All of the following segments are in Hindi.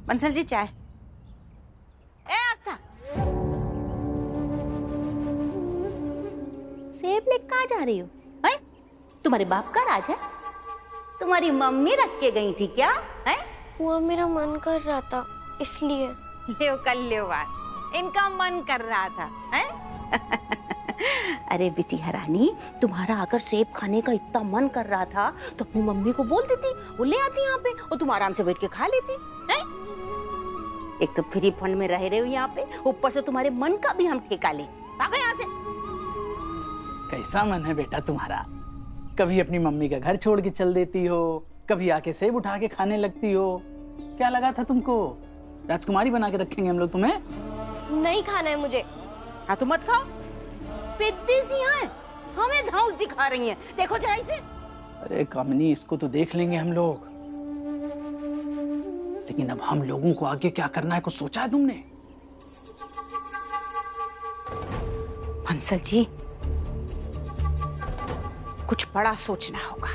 बंसल जी चाय। ए आफ्ता, सेब लेके कहाँ जा रही हो? हैं? तुम्हारे बाप का राज है? तुम्हारी मम्मी रख के गई थी क्या? हैं? वो मेरा मन कर रहा था इसलिए। ले कर ले बात, इनका मन कर रहा था। हैं? अरे बेटी हरानी, तुम्हारा अगर सेब खाने का इतना मन कर रहा था तो अपनी मम्मी को बोल देती, वो ले आती यहाँ पे और तुम आराम से बैठ के खा लेती। हैं? एक तो फ्री फंड में रह रहे हो यहाँ पे, ऊपर से तुम्हारे मन का भी हम ठेका ले। भागो यहाँ से। कैसा मन है बेटा तुम्हारा? कभी अपनी मम्मी का घर छोड़ के चल देती हो, कभी आके सेब उठा के खाने लगती हो। क्या लगा था तुमको राजकुमारी बना के रखेंगे हम लोग तुम्हें? नहीं खाना है मुझे। हाँ तो मत खाओ, पिद्दी सी हैं, हमें धांस दिखा रही हैं। देखो जरा इसे। अरे कामिनी, इसको तो देख लेंगे हम लोग, लेकिन अब हम लोगों को आगे क्या करना है कुछ सोचा है तुमने? बंसल जी, कुछ बड़ा सोचना होगा।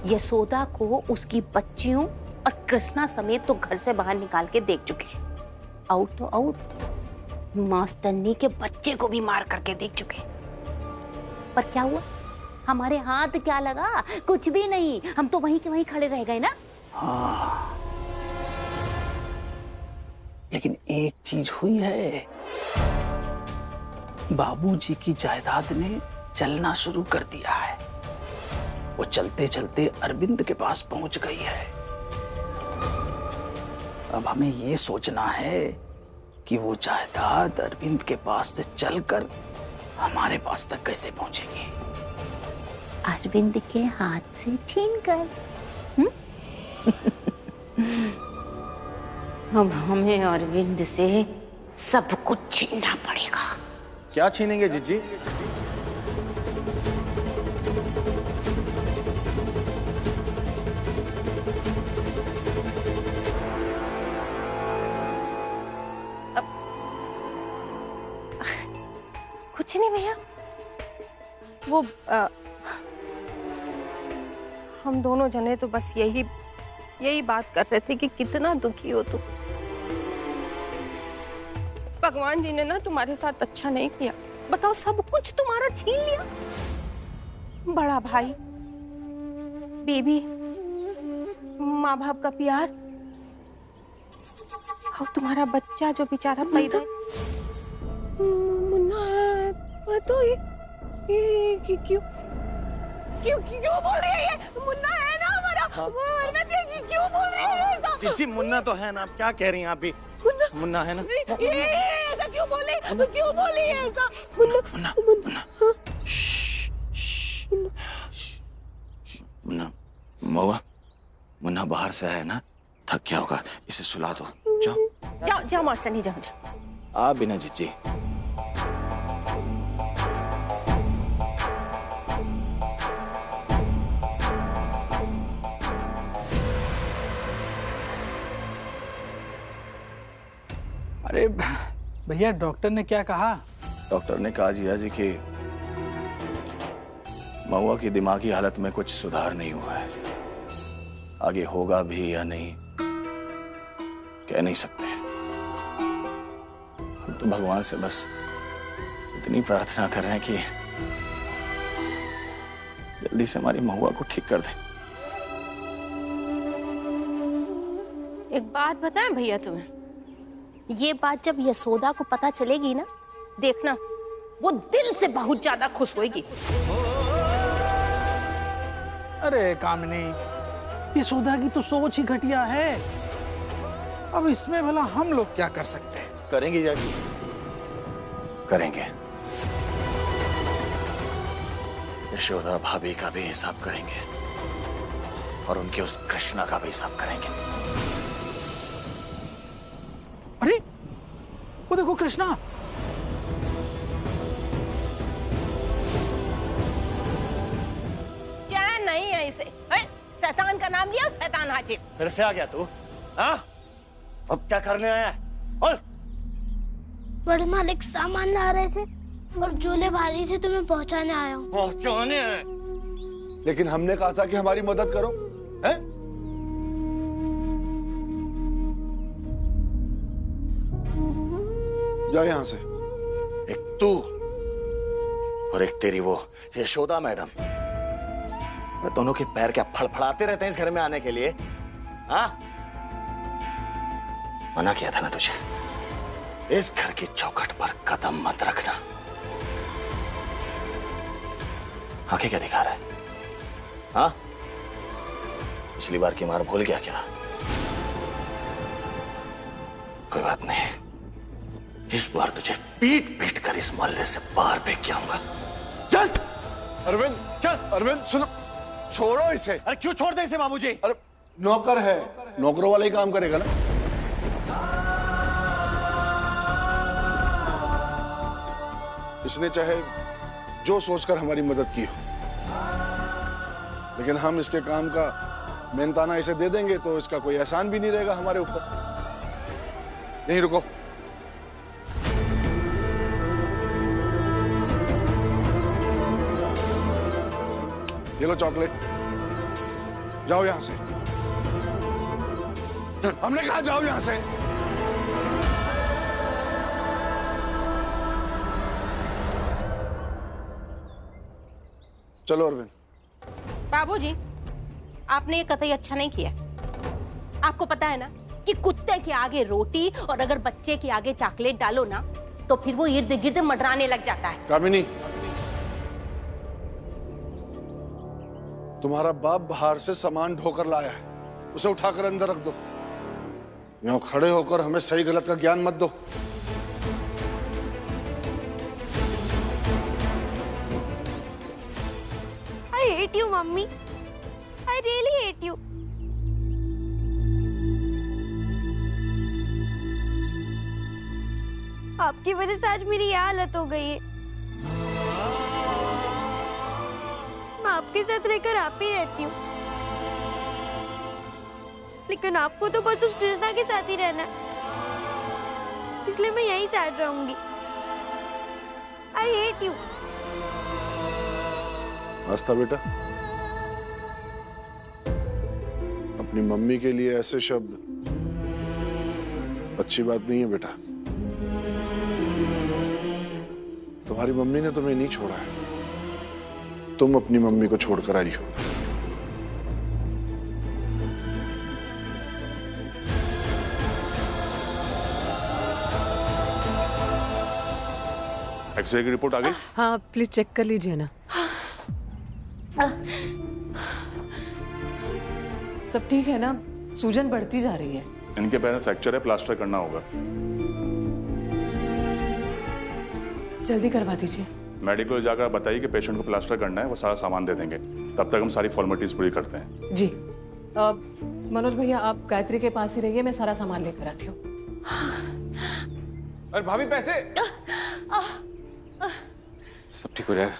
यशोदा को उसकी बच्चियों और कृष्णा समेत तो घर से बाहर निकाल के देख चुके हैं, और तो और मास्टरनी के बच्चे को भी मार करके देख चुके हैं। पर क्या हुआ? हमारे हाथ क्या लगा? कुछ भी नहीं, हम तो वहीं के वहीं खड़े रह गए ना। हाँ, लेकिन एक चीज हुई है, बाबूजी की जायदाद ने चलना शुरू कर दिया है। वो चलते चलते अरविंद के पास पहुंच गई है। अब हमें ये सोचना है कि वो जायदाद अरविंद के पास से चलकर हमारे पास तक कैसे पहुंचेगी। अरविंद के हाथ से छीन कर। अब हमें अरविंद से सब कुछ छीनना पड़ेगा। क्या छीनेंगे जीजी? कुछ नहीं भैया, वो हम दोनों जने तो बस यही बात कर रहे थे कि कितना दुखी हो तुम। भगवान जी ने ना तुम्हारे साथ अच्छा नहीं किया। बताओ, सब कुछ तुम्हारा छीन लिया। बड़ा भाई, बेबी, माँ बाप का प्यार, और तुम्हारा बच्चा जो बेचारा पैदा मुन्ना। तो ये क्यों बोल रही है? ये मुन्ना है ना हमारा। क्यों बोल रही है ऐसा? जीजी मुन्ना तो है ना, आप क्या कह रही हैं? आप भी मुन्ना है ना? ऐसा क्यों बोले? क्यों बोली ऐसा? मुन्ना महुआ, मुन्ना बाहर से आया ना, थक गया होगा, इसे सुला दो। जाओ मास्टर, नहीं जाओ। आप भी ना जीजी। अरे भैया, डॉक्टर ने क्या कहा? डॉक्टर ने कहा जिया जी कि महुआ की दिमागी हालत में कुछ सुधार नहीं हुआ है। आगे होगा भी या नहीं कह नहीं सकते। हम तो भगवान से बस इतनी प्रार्थना कर रहे हैं कि जल्दी से हमारी महुआ को ठीक कर दें। एक बात बताएं भैया तुम्हें, ये बात जब यशोदा को पता चलेगी ना, देखना वो दिल से बहुत ज्यादा खुश होगी। अरे कामिनी, यशोदा की तो सोच ही घटिया है। अब इसमें भला हम लोग क्या कर सकते हैं? करेंगे जाके, करेंगे। यशोदा भाभी का भी हिसाब करेंगे और उनके उस कृष्णा का भी हिसाब करेंगे। अरे वो देखो कृष्णा। चैन नहीं है इसे। शैतान का नाम लिया, शैतान हाजिर। फिर से आ गया तू? हाँ, अब क्या करने आया है? और बड़े मालिक सामान ला रहे थे और झोले भारी से तुम्हें पहुंचाने आया हूँ। पहुंचाने आए? लेकिन हमने कहा था कि हमारी मदद करो, हैं? जा यहाँ से। एक तू और एक तेरी वो यशोदा मैडम, दोनों के पैर क्या फड़फड़ाते रहते हैं इस घर में आने के लिए? हाँ, मना किया था ना तुझे, इस घर की चौखट पर कदम मत रखना। आंखें क्या दिखा रहा है? हाँ, पिछली बार की मार भूल गया क्या? कोई बात नहीं, इस बार तुझे पीट पीट कर इस मोहल्ले से बाहर फेंक के आऊंगा। चल अरविंद, चल अरविंद, सुनो, छोड़ो इसे। अरे क्यों छोड़ दे इसे बाबूजी? अरे नौकर है, नौकरों वाला ही काम करेगा ना। इसने चाहे जो सोचकर हमारी मदद की हो, लेकिन हम इसके काम का मेहनताना इसे दे देंगे तो इसका कोई एहसान भी नहीं रहेगा हमारे ऊपर। यहीं रुको। ये लो चॉकलेट, जाओ यहां से। हमने कहा जाओ यहां से। चलो अरविंद। बाबूजी, आपने ये कतई अच्छा नहीं किया। आपको पता है ना कि कुत्ते के आगे रोटी और अगर बच्चे के आगे चॉकलेट डालो ना तो फिर वो इर्द गिर्द मंडराने लग जाता है। कामिनी, तुम्हारा बाप बाहर से सामान ढोकर लाया है, उसे उठाकर अंदर रख दो। यहां खड़े होकर हमें सही गलत का ज्ञान मत दो। I hate you, mummy. I really hate you। आपकी वजह से आज मेरी यह हालत हो गई है। मैं आपके साथ रहकर आप ही रहती हूँ, लेकिन आपको तो बस उस कृष्णा के साथ ही रहना है, इसलिए मैं यहीं सैड रहूंगी। I hate you। आस्था बेटा, अपनी मम्मी के लिए ऐसे शब्द अच्छी बात नहीं है बेटा। तुम्हारी मम्मी ने तुम्हें नहीं छोड़ा है, तुम अपनी मम्मी को छोड़कर आई हो। एक्सरे की रिपोर्ट आ गई? हाँ, प्लीज चेक कर लीजिए ना। सब ठीक है ना? सूजन बढ़ती जा रही है। इनके पैर में फ्रैक्चर है, प्लास्टर करना होगा। जल्दी करवा दीजिए। मेडिकल जाकर बताइए कि पेशेंट को प्लास्टर करना है, वो सारा सामान दे देंगे। तब तक हम सारी फॉर्मेलिटीज पूरी करते हैं। जी। मनोज भैया, आप गायत्री के पास ही रहिए, मैं सारा सामान लेकर आती हूँ। अरे भाभी, पैसे। सब ठीक हो जाएगा,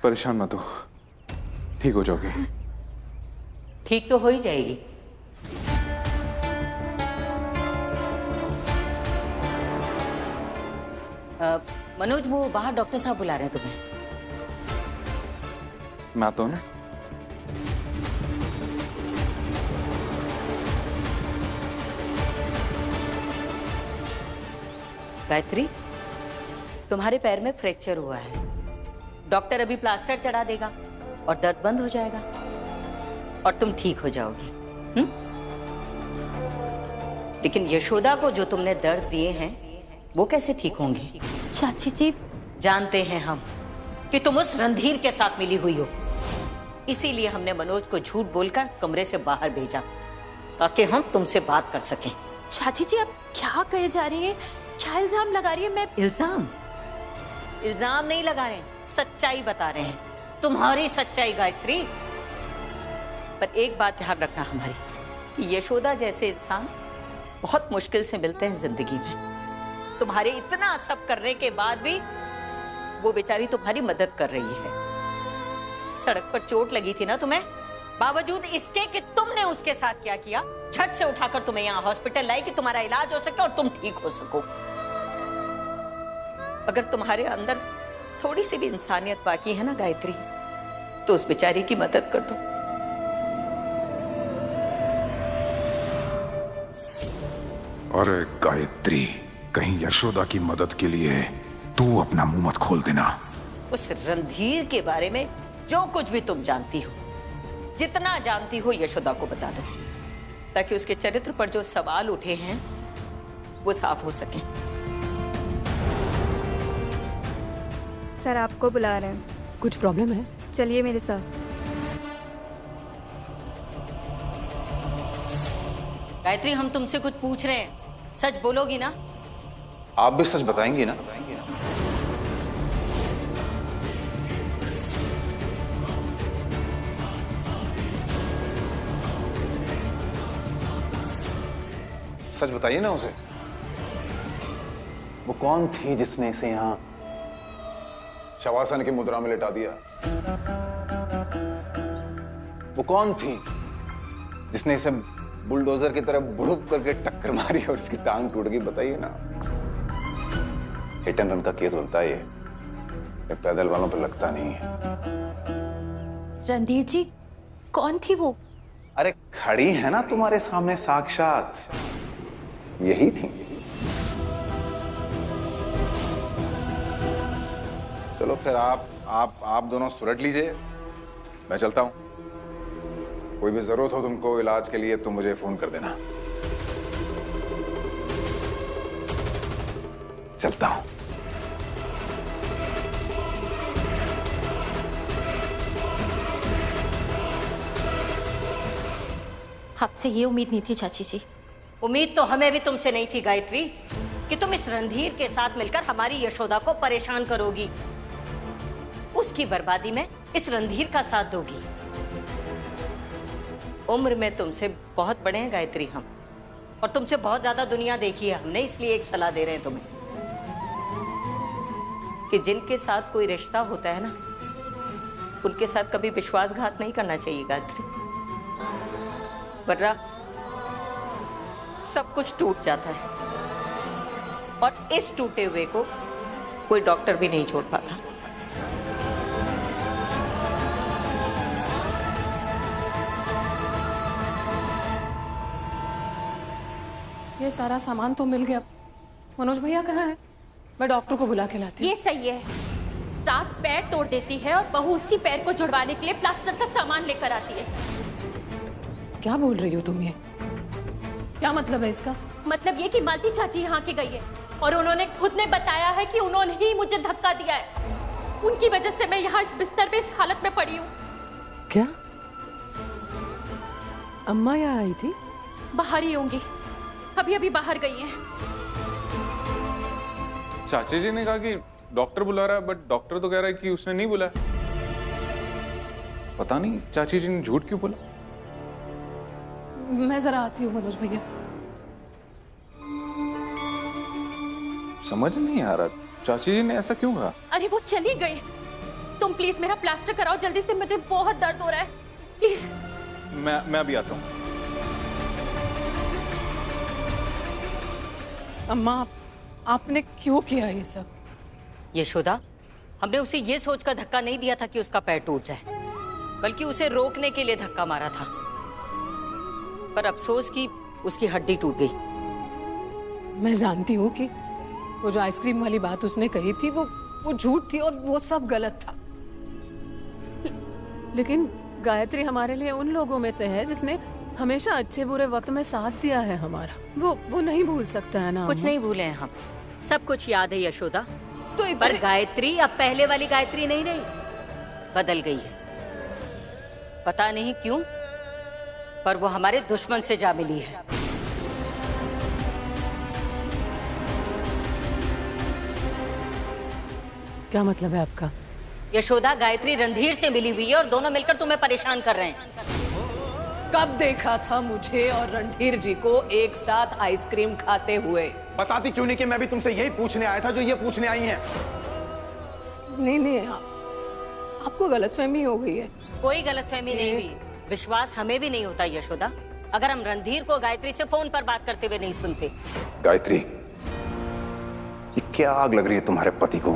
परेशान मत हो, ठीक हो जाओगे। ठीक तो हो ही जाएगी। मनोज, वो बाहर डॉक्टर साहब बुला रहे हैं तुम्हें। मैं आता हूं ना। गायत्री, तुम्हारे पैर में फ्रैक्चर हुआ है। डॉक्टर अभी प्लास्टर चढ़ा देगा और दर्द बंद हो जाएगा और तुम ठीक हो जाओगी। लेकिन यशोदा को जो तुमने दर्द दिए हैं वो कैसे ठीक होंगे? चाची जी, जानते हैं हम कि तुम उस रणधीर के साथ मिली हुई हो, इसीलिए हमने मनोज को झूठ बोलकर कमरे से बाहर भेजा ताकि हम तुमसे बात कर सकें। चाची जी, आप क्या कहे जा रही हैं? क्या इल्जाम लगा रही है? मैं इल्जाम नहीं लगा रहे, सच्चाई बता रहे हैं, तुम्हारी सच्चाई गायत्री। पर एक बात ध्यान रखना हमारी, यशोदा जैसे इंसान बहुत मुश्किल से मिलते हैं जिंदगी में। तुम्हारे इतना सब करने के बाद भी वो बेचारी तुम्हारी मदद कर रही है। सड़क पर चोट लगी थी ना तुम्हें, बावजूद इसके कि तुमने उसके साथ क्या किया, झट से उठाकर तुम्हें यहाँ हॉस्पिटल लाई कि तुम्हारा इलाज हो सके और तुम ठीक हो सको। अगर तुम्हारे अंदर थोड़ी सी भी इंसानियत बाकी है ना गायत्री, तो उस बेचारी की मदद कर दो। अरे गायत्री, कहीं यशोदा की मदद के लिए तू अपना मुंह मत खोल देना। उस रणधीर के बारे में जो कुछ भी तुम जानती हो, जितना जानती हो यशोदा को बता दो, ताकि उसके चरित्र पर जो सवाल उठे हैं वो साफ हो सके। सर आपको बुला रहे हैं। कुछ प्रॉब्लम है? चलिए मेरे साथ। गायत्री, हम तुमसे कुछ पूछ रहे हैं, सच बोलोगी ना? आप भी सच बताएंगी ना? सच बताइए ना उसे। वो कौन थी जिसने इसे यहां शवासन की मुद्रा में लिटा दिया? वो कौन थी जिसने इसे बुलडोजर की तरह बुड़ुक करके टक्कर मारी और उसकी टांग टूट गई? बताइए ना। हिट एंड रन का केस बनता है ये पैदल वालों पर लगता नहीं है। रणधीर जी, कौन थी वो? अरे खड़ी है ना तुम्हारे सामने, साक्षात यही थी। चलो फिर आप दोनों सुलट लीजिए, मैं चलता हूं। कोई भी जरूरत हो तुमको इलाज के लिए तो मुझे फोन कर देना। चलता हूं। आपसे ये उम्मीद नहीं थी चाची जी। उम्मीद तो हमें भी तुमसे नहीं थी गायत्री, कि तुम इस रणधीर के साथ मिलकर हमारी यशोदा को परेशान करोगी, उसकी बर्बादी में इस रणधीर का साथ दोगी। उम्र में तुमसे बहुत बड़े हैं गायत्री हम, और तुमसे बहुत ज्यादा दुनिया देखी है हमने, इसलिए एक सलाह दे रहे हैं तुम्हें कि जिनके साथ कोई रिश्ता होता है ना, उनके साथ कभी विश्वासघात नहीं करना चाहिए गायत्री, वरना सब कुछ टूट जाता है, और इस टूटे हुए को कोई डॉक्टर भी नहीं छोड़ पाता। ये सारा सामान तो मिल गया। मनोज भैया कहाँ है? मैं डॉक्टर को बुला के लाती हूँ। ये सही है। सास पैर तोड़ देती है और बहू उसी पैर को जुड़वाने के लिए प्लास्टर का सामान लेकर आती है। क्या बोल रही हो तुम? ये क्या मतलब है इसका? मतलब ये कि मालती चाची यहाँ की गई है और उन्होंने खुद ने बताया है कि उन्होंने ही मुझे धक्का दिया है। उनकी वजह से मैं यहाँ इस बिस्तर पे इस हालत में पड़ी हूँ। क्या अम्मा यहाँ आई थी? बाहर ही होंगी, अभी अभी बाहर गई हैं। चाची जी ने कहा कि डॉक्टर बुला रहा है, बट डॉक्टर तो कह रहा है कि उसने नहीं बुलाया। पता नहीं चाची जी ने झूठ क्यों बोला। मैं जरा आती हूँ मनोज भैया। समझ नहीं आ रहा चाची जी ने ऐसा क्यों कहा। अरे वो चली गई। तुम प्लीज मेरा प्लास्टर कराओ जल्दी से, मुझे बहुत दर्द हो रहा है, प्लीज। मैं अभी आता हूँ। अम्मा, आपने क्यों किया ये सब? यशोदा, हमने उसे ये सोचकर धक्का नहीं दिया था कि उसका पैर टूट जाए, बल्कि उसे रोकने के लिए धक्का मारा था। पर अफसोस कि उसकी हड्डी टूट गई। मैं जानती हूँ कि वो जो आइसक्रीम वाली बात उसने कही थी वो झूठ थी और वो सब गलत था। लेकिन गायत्री हमारे लिए उन लोगों में से है जिसने हमेशा अच्छे बुरे वक्त में साथ दिया है हमारा। वो नहीं भूल सकता है ना। कुछ नहीं भूले हैं हम, सब कुछ याद है यशोदा। तो पर गायत्री अब पहले वाली गायत्री नहीं रही, बदल गई है। पता नहीं क्यों, पर वो हमारे दुश्मन से जा मिली है। क्या मतलब है आपका? यशोदा, गायत्री रणधीर से मिली हुई है और दोनों मिलकर तुम्हें परेशान कर रहे हैं। कब देखा था मुझे और रणधीर जी को एक साथ आइसक्रीम खाते हुए? बताती क्यों नहीं कि मैं भी तुमसे यही पूछने आया था जो ये पूछने आई हैं। नहीं, आपको गलतफहमी हो गई है। कोई गलतफहमी नहीं हुई, विश्वास हमें भी नहीं होता यशोदा, अगर हम रणधीर को गायत्री से फोन पर बात करते हुए नहीं सुनते। गायत्री, ये क्या आग लग रही है तुम्हारे पति को?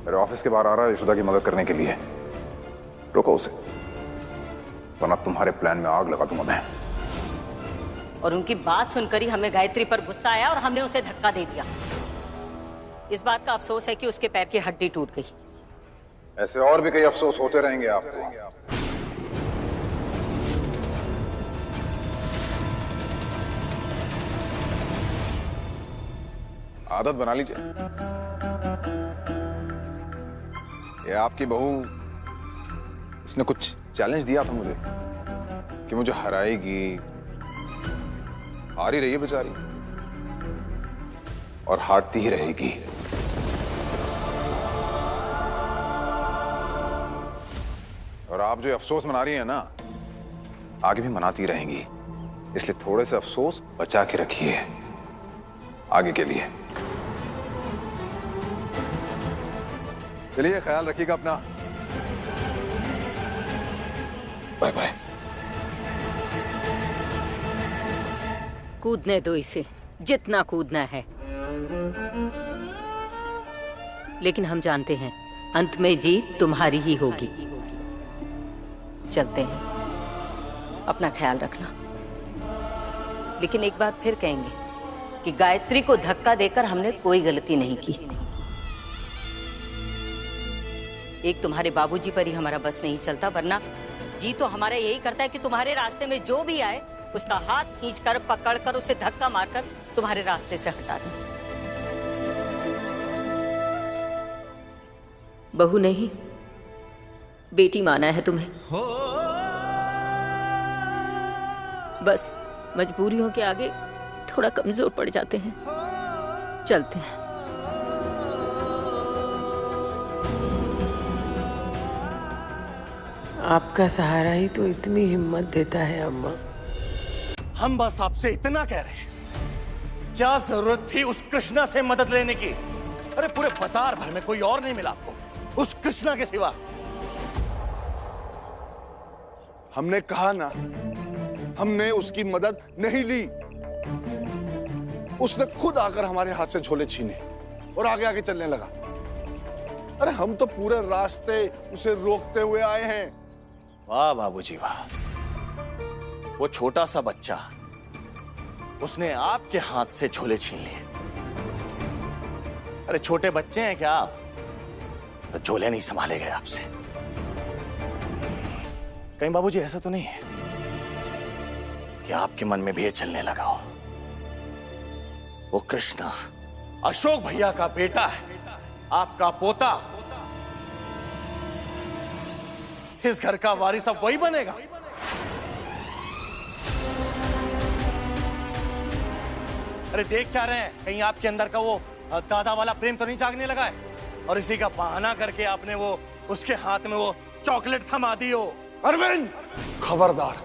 मेरे ऑफिस के बाहर आ रहा है यशोदा की मदद करने के लिए। रोको उसे, वरना तुम्हारे प्लान में आग लगा दूंगा मैं। और उनकी बात सुनकर ही हमें गायत्री पर गुस्सा आया और हमने उसे धक्का दे दिया। इस बात का अफसोस है कि उसके पैर की हड्डी टूट गई। ऐसे और भी कई अफसोस होते रहेंगे आपको। आदत बना लीजिए। ये आपकी बहू, इसने कुछ चैलेंज दिया था मुझे कि मुझे हराएगी। हार ही रही है बेचारी और हारती ही रहेगी। और आप जो अफसोस मना रही हैं ना, आगे भी मनाती रहेंगी। इसलिए थोड़े से अफसोस बचा के रखिए आगे के लिए। चलिए, ख्याल रखिएगा अपना। Bye bye. कूदने दो इसे, जितना कूदना है। लेकिन हम जानते हैं अंत में जीत तुम्हारी ही होगी। चलते हैं, अपना ख्याल रखना। लेकिन एक बार फिर कहेंगे कि गायत्री को धक्का देकर हमने कोई गलती नहीं की। एक तुम्हारे बाबूजी पर ही हमारा बस नहीं चलता, वरना जी तो हमारा यही करता है कि तुम्हारे रास्ते में जो भी आए उसका हाथ खींचकर, पकड़कर, उसे धक्का मारकर तुम्हारे रास्ते से हटा दें। बहू नहीं, बेटी माना है तुम्हें। बस मजबूरियों के आगे थोड़ा कमजोर पड़ जाते हैं। चलते हैं। आपका सहारा ही तो इतनी हिम्मत देता है अम्मा। हम बस आपसे इतना कह रहे हैं, क्या जरूरत थी उस कृष्णा से मदद लेने की? अरे पूरे बाजार भर में कोई और नहीं मिला आपको उस कृष्णा के सिवा। हमने कहा ना, हमने उसकी मदद नहीं ली। उसने खुद आकर हमारे हाथ से झोले छीने और आगे आगे चलने लगा। अरे हम तो पूरे रास्ते उसे रोकते हुए आए हैं। वाह बाबूजी वाह, वो छोटा सा बच्चा, उसने आपके हाथ से झोले छीन लिए। अरे छोटे बच्चे हैं क्या आप? तो झोले नहीं संभाले गए आपसे। कहीं बाबूजी ऐसा तो नहीं है कि आपके मन में भी ये चलने लगा हो, वो कृष्णा अशोक भैया का बेटा है, आपका पोता, इस घर का वारिस अब वही बनेगा? अरे देख क्या रहे हैं, कहीं आपके अंदर का वो दादा वाला प्रेम तो नहीं जागने लगा है? और इसी का बहाना करके आपने वो उसके हाथ में वो चॉकलेट थमा दी हो। अरविंद, खबरदार,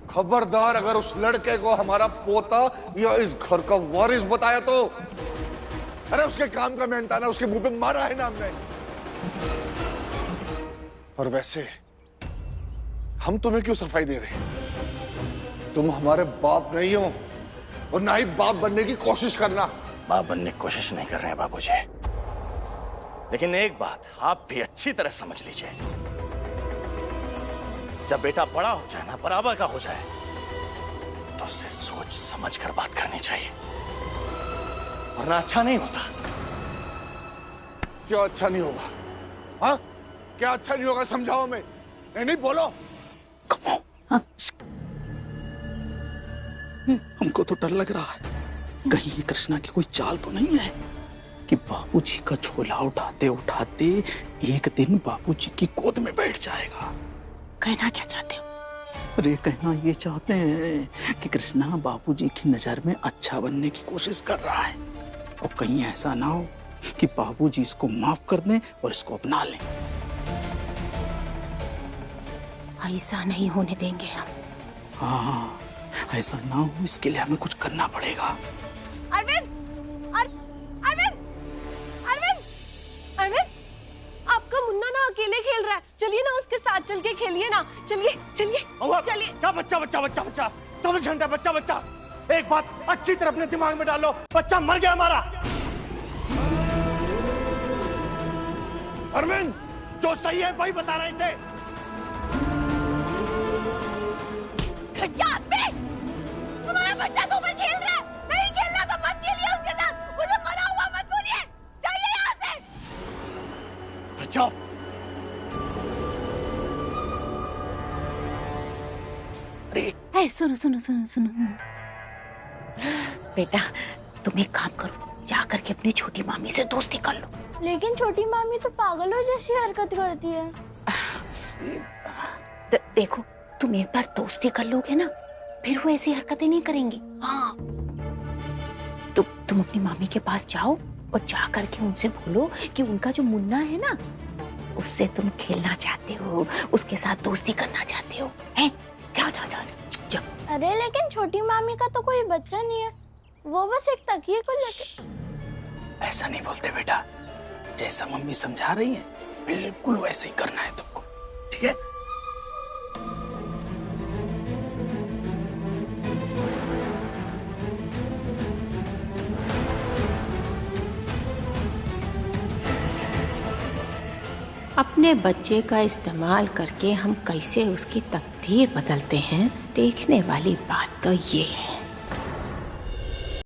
खबरदार, अगर उस लड़के को हमारा पोता या इस घर का वारिस बताया तो। अरे उसके काम का मेहनताना उसके मुंह पे मारा है ना हमने। और वैसे हम तुम्हें क्यों सफाई दे रहे? तुम हमारे बाप नहीं हो और ना ही बाप बनने की कोशिश करना। बाप बनने की कोशिश नहीं कर रहे हैं बाबूजी, लेकिन एक बात आप भी अच्छी तरह समझ लीजिए, जब बेटा बड़ा हो जाए ना, बराबर का हो जाए, तो उससे सोच समझ कर बात करनी चाहिए, वरना अच्छा नहीं होता। क्या अच्छा नहीं होगा? हाँ, क्या अच्छा नहीं होगा? समझाओ। मैं नहीं बोलो। हमको तो डर लग रहा है, कहीं ये कृष्णा की कोई चाल तो नहीं है कि बाबूजी का झोला उठाते उठाते एक दिन बाबूजी की गोद में बैठ जाएगा। कहना क्या चाहते हो? अरे कहना ये चाहते हैं कि कृष्णा बाबूजी की नजर में अच्छा बनने की कोशिश कर रहा है, और कहीं ऐसा ना हो कि बाबूजी इसको माफ कर दें और इसको अपना लें। ऐसा नहीं होने देंगे हम। हाँ, ऐसा ना हो, इसके लिए हमें कुछ करना पड़ेगा। अरविंद, अरविंद, अरविंद, अरविंद, आपका मुन्ना ना अकेले खेल रहा है, चलिए ना उसके साथ चल के खेलिए ना। चलिए चलिए चलिए। क्या बच्चा बच्चा बच्चा बच्चा 24 घंटा बच्चा बच्चा? एक बात अच्छी तरह अपने दिमाग में डालो, बच्चा मर गया हमारा। अरविंद, जो सही है वही बता रहा है इसे। घटिया आदमी, हमारा बच्चा ए, सुनो सुनो सुनो सुनो बेटा, तुम एक काम करो, जा करके अपनी छोटी मामी से दोस्ती कर लो। लेकिन छोटी मामी तो पागलों जैसी हरकत करती है। देखो, तुम एक बार दोस्ती कर लोगे ना, फिर वो ऐसी हरकतें नहीं करेंगी। हाँ, तुम अपनी मामी के पास जाओ और जा करके उनसे बोलो कि उनका जो मुन्ना है ना, उससे तुम खेलना चाहते हो, उसके साथ दोस्ती करना चाहते हो, हैं? जाओ जाओ जाओ जाओ। अरे लेकिन छोटी मामी का तो कोई बच्चा नहीं है, वो बस एक तकिए को लेके। ऐसा नहीं बोलते बेटा, जैसा मम्मी समझा रही है बिल्कुल वैसे ही करना है तुमको, ठीक है? अपने बच्चे का इस्तेमाल करके हम कैसे उसकी तकदीर बदलते हैं, देखने वाली बात तो ये है।